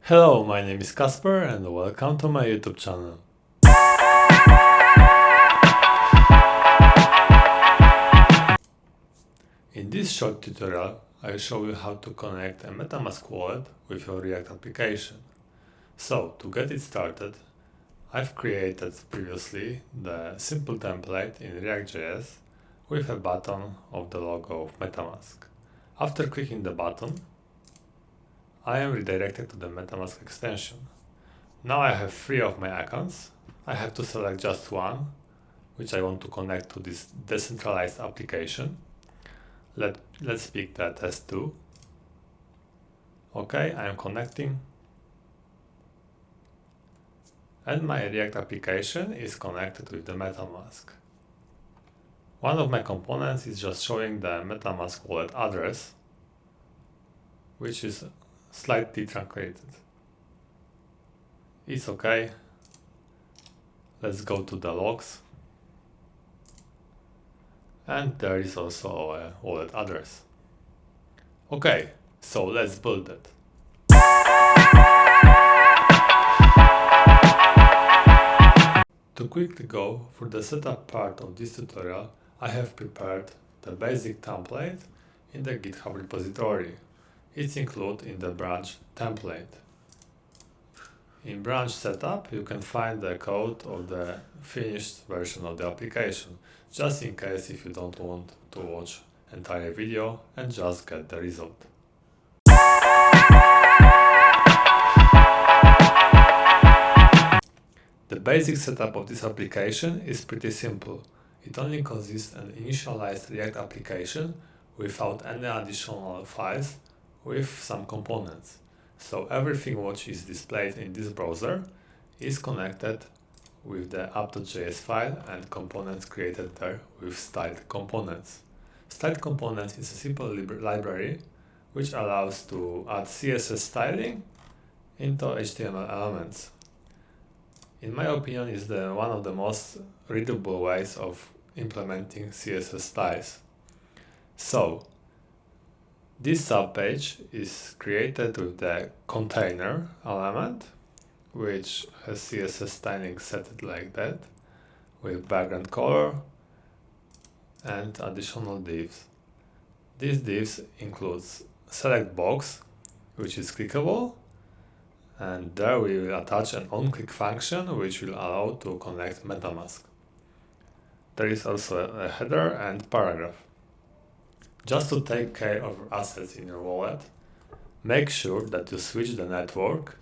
Hello, my name is Kasper and welcome to my YouTube channel. In this short tutorial, I will show you how to connect a Metamask wallet with your React application. So, to get it started, I've created previously the simple template in React.js with a button of the logo of Metamask. After clicking the button, I am redirected to the Metamask extension. Now I have 3 of my accounts. I have to select just one, which I want to connect to this decentralized application. Let's pick that as 2. Okay, I am connecting. And my React application is connected with the Metamask. One of my components is just showing the Metamask wallet address, which is slightly truncated. It's okay. Let's go to the logs. And there is also a wallet address. Okay, so let's build it. To quickly go through the setup part of this tutorial, I have prepared the basic template in the GitHub repository. It's included in the branch template. In branch setup, you can find the code of the finished version of the application, just in case if you don't want to watch entire video and just get the result. The basic setup of this application is pretty simple. It only consists an initialized React application without any additional files with some components. So everything which is displayed in this browser is connected with the app.js file and components created there with styled components. Styled components is a simple library which allows to add CSS styling into HTML elements. In my opinion, is one of the most readable ways of implementing CSS styles. So, this subpage is created with the container element, which has CSS styling set like that, with background color and additional divs. These divs includes select box, which is clickable, and there we will attach an onClick function which will allow to connect Metamask. There is also a header and paragraph. Just to take care of assets in your wallet, make sure that you switch the network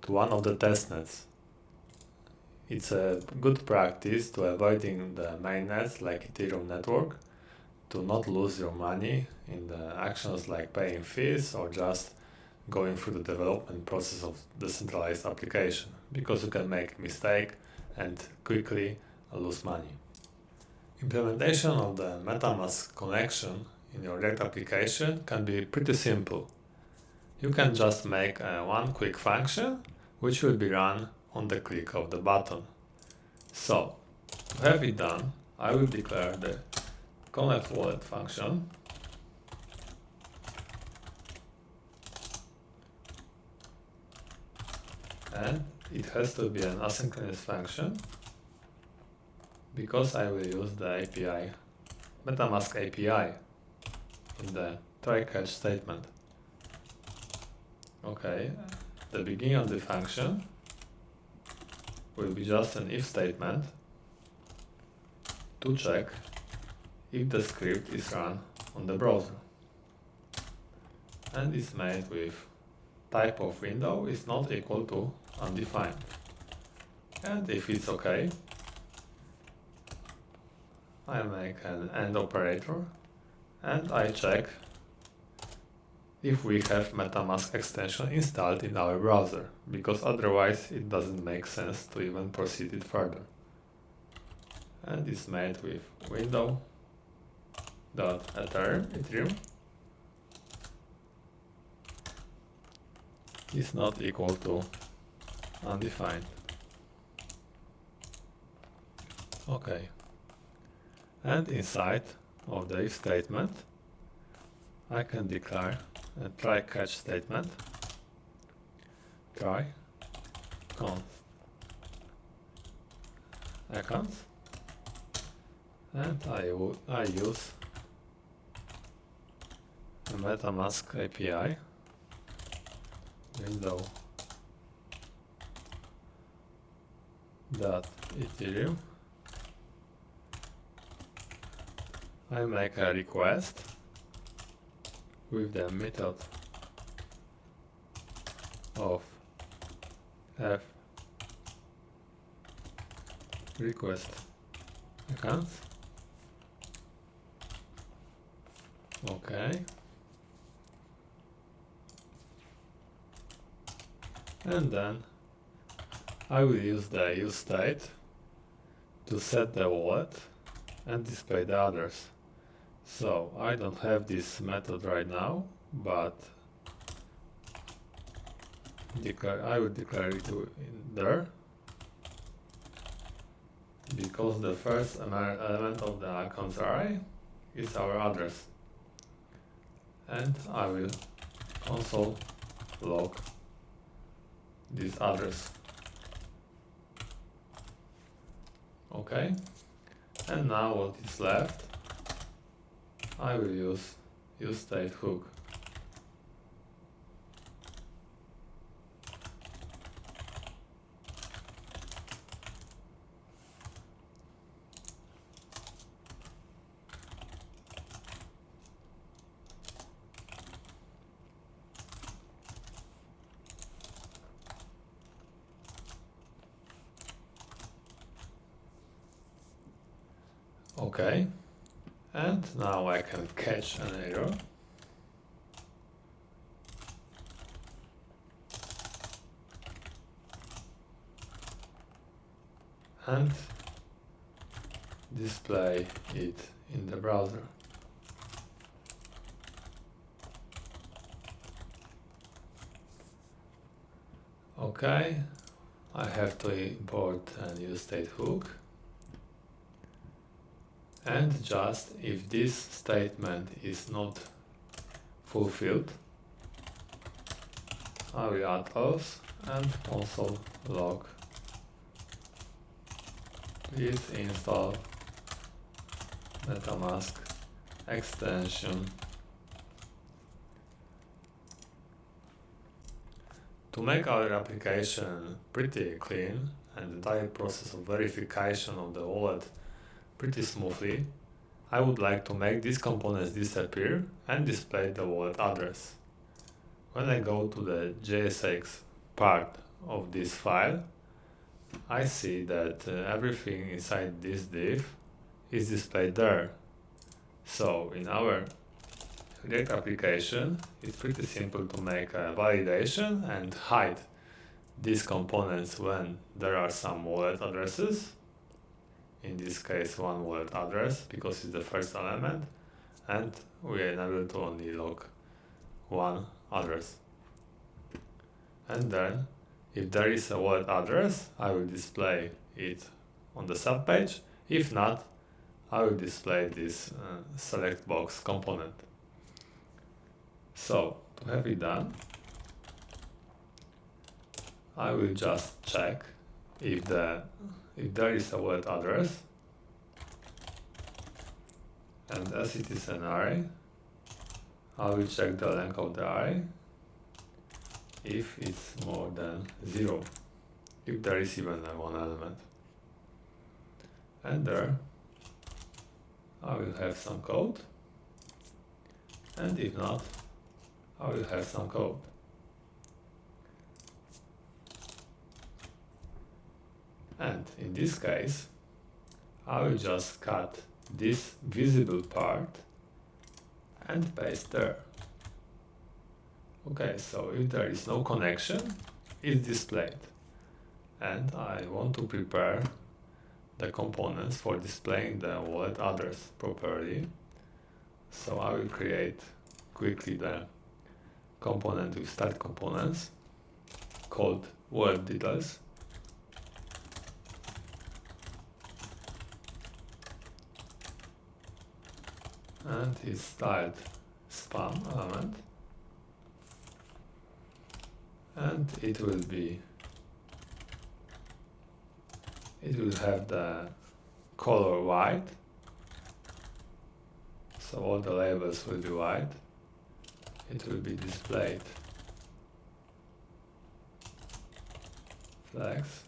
to one of the testnets. It's a good practice to avoiding the mainnets like Ethereum network, to not lose your money in the actions like paying fees or just going through the development process of the centralized application, because you can make a mistake and quickly lose money. Implementation of the Metamask connection in your React application can be pretty simple. You can just make one quick function which will be run on the click of the button. So, to have it done, I will declare the connect wallet function. And it has to be an asynchronous function because I will use the API, Metamask API, in the try catch statement. Okay, the beginning of the function will be just an if statement to check if the script is run on the browser. And it's made with type of window is not equal to undefined. And if it's okay, I make an AND operator and I check if we have Metamask extension installed in our browser, because otherwise it doesn't make sense to even proceed it further. And it's made with window.Ethereum is not equal to undefined. Okay. And inside of the if statement, I can declare a try catch statement try const accounts, and I use a Metamask API window .ethereum. I make a request with the method of f request accounts. Okay. And then I will use the useState to set the wallet and display the others. So I don't have this method right now, but I will declare it in there, because the first element of the accounts array is our address, and I will console log this address. Okay, and now what is left, I will use useState hook. Okay, and now I can catch an error. And display it in the browser. Okay, I have to import a useState hook. And just if this statement is not fulfilled, I will add auth and console log please install Metamask extension. To make our application pretty clean and the entire process of verification of the wallet pretty smoothly, I would like to make these components disappear and display the wallet address. When I go to the JSX part of this file, I see that everything inside this div is displayed there. So in our React application, it's pretty simple to make a validation and hide these components when there are some wallet addresses. In this case, one wallet address, because it's the first element, and we enable to only log one address. And then, if there is a wallet address, I will display it on the subpage. If not, I will display this select box component. So, to have it done, I will just check if there is a wallet address, and as it is an array, I will check the length of the array if it's more than 0, if there is even one element. And there I will have some code, and if not, I will have some code. And in this case, I will just cut this visible part and paste there. Okay, so if there is no connection, it's displayed. And I want to prepare the components for displaying the wallet address properly. So I will create quickly the component with start components called wallet details. And it's styled spam element. and it will have the color white, so all the labels will be white. It will be displayed flags,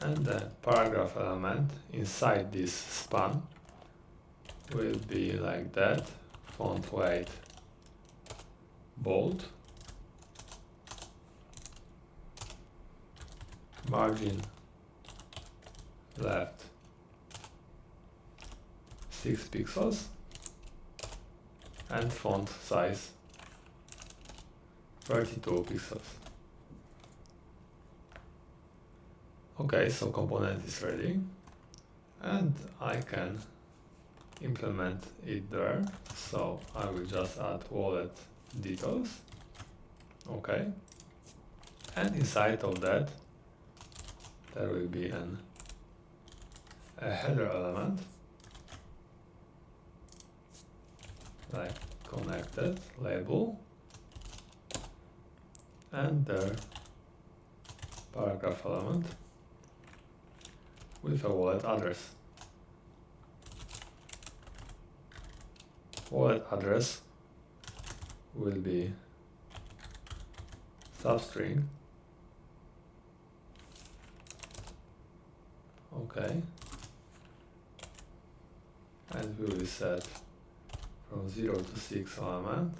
and the paragraph element inside this span will be like that, font weight bold, margin left 6 pixels, and font size 32 pixels. Okay, so component is ready, and I can implement it there. So I will just add wallet details. Okay, and inside of that there will be a header element like connected label, and the paragraph element with a wallet address. Wallet address will be substring. Okay, and we will set from 0 to 6 element,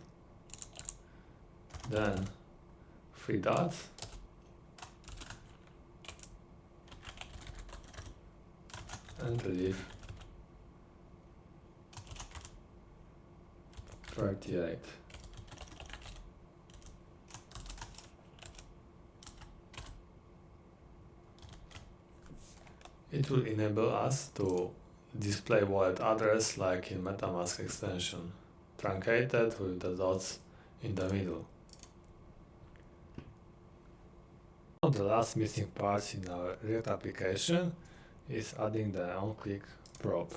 then 3 dots, and leave 38. It will enable us to display wallet address like in Metamask extension, truncated with the dots in the middle. One of the last missing parts in our React application is adding the onClick probe,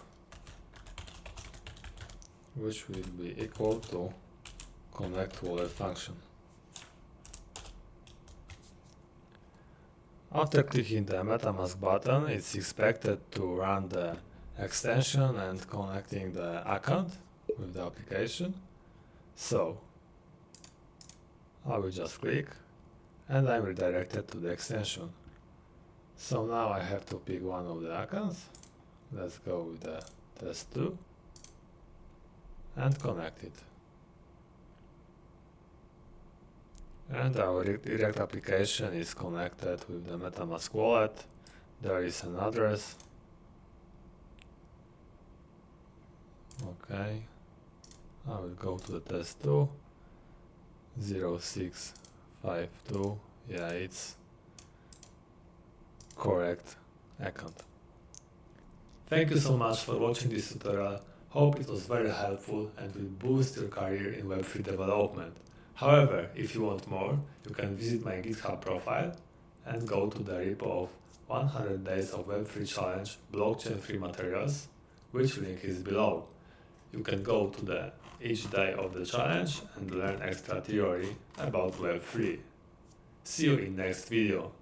which will be equal to connect wallet function. After clicking the Metamask button, it's expected to run the extension and connecting the account with the application. So I will just click and I'm redirected to the extension. So now I have to pick one of the accounts. Let's go with the test2 and connect it. And our React application is connected with the Metamask wallet. There is an address. Okay, I will go to the test2, 0652, yeah, it's correct account. Thank you so much for watching this tutorial. Hope it was very helpful and will boost your career in Web3 development. However, if you want more, you can visit my GitHub profile and go to the repo of 100 Days of Web3 Challenge blockchain free materials, which link is below. You can go to each day of the challenge and learn extra theory about Web3. See you in next video.